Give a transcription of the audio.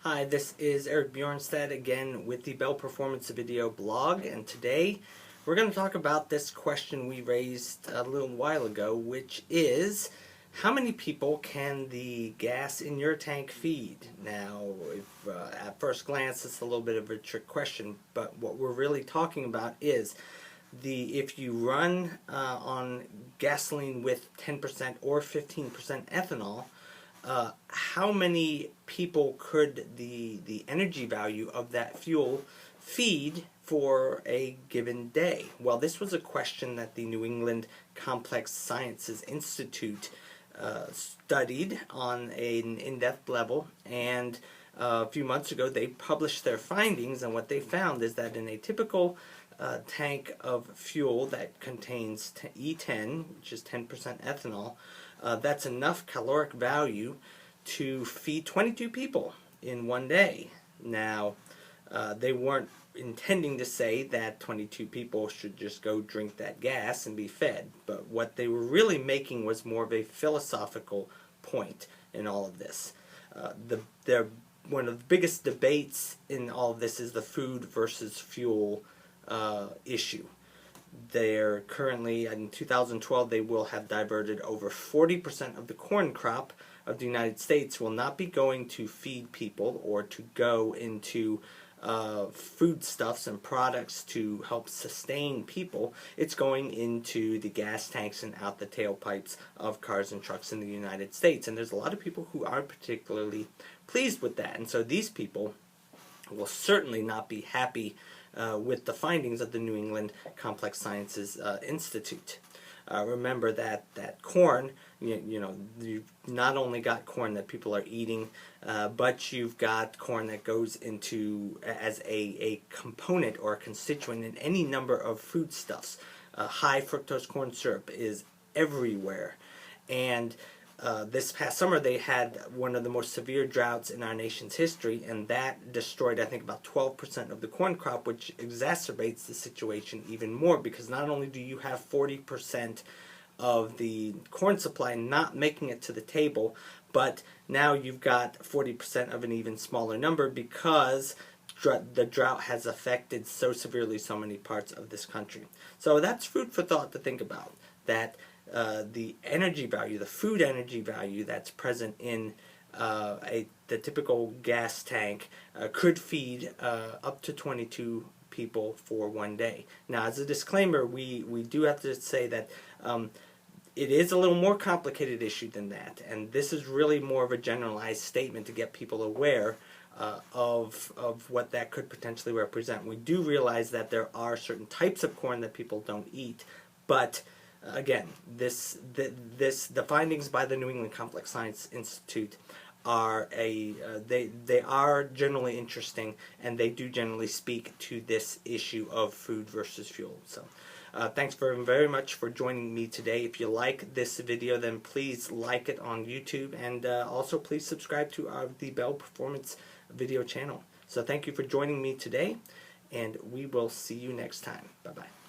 Hi, this is Eric Bjornstad again with the Bell Performance Video blog, and today we're going to talk about this question we raised a little while ago, which is how many people can the gas in your tank feed? Now, at first glance it's a little bit of a trick question, but what we're really talking about is if you run on gasoline with 10% or 15% ethanol, how many people could the energy value of that fuel feed for a given day? Well, this was a question that the New England Complex Sciences Institute studied on an in-depth level, and a few months ago they published their findings, and what they found is that in a typical tank of fuel that contains E10, which is 10% ethanol, that's enough caloric value to feed 22 people in one day. Now, they weren't intending to say that 22 people should just go drink that gas and be fed, but what they were really making was more of a philosophical point in all of this. One of the biggest debates in all of this is the food versus fuel issue. They're currently, in 2012, they will have diverted over 40% of the corn crop of the United States will not be going to feed people or to go into foodstuffs and products to help sustain people. It's going into the gas tanks and out the tailpipes of cars and trucks in the United States. And there's a lot of people who aren't particularly pleased with that. And so these people will certainly not be happy with the findings of the New England Complex Sciences Institute. Remember that corn, you've not only got corn that people are eating, but you've got corn that goes into as a component or a constituent in any number of foodstuffs. High fructose corn syrup is everywhere, and this past summer they had one of the most severe droughts in our nation's history, and that destroyed, I think, about 12% of the corn crop, which exacerbates the situation even more, because not only do you have 40% of the corn supply not making it to the table, but now you've got 40% of an even smaller number because the drought has affected so severely so many parts of this country. So that's food for thought to think about, that the energy value, the food energy value that's present in the typical gas tank could feed up to 22 people for one day. Now, as a disclaimer, we do have to say that it is a little more complicated issue than that, and this is really more of a generalized statement to get people aware of what that could potentially represent. We do realize that there are certain types of corn that people don't eat, but again, the findings by the New England Complex Science Institute are they are generally interesting, and they do generally speak to this issue of food versus fuel. So thanks very much for joining me today. If you like this video, then please like it on YouTube, and also please subscribe to the Bell Performance Video channel. So thank you for joining me today, and we will see you next time. Bye-bye.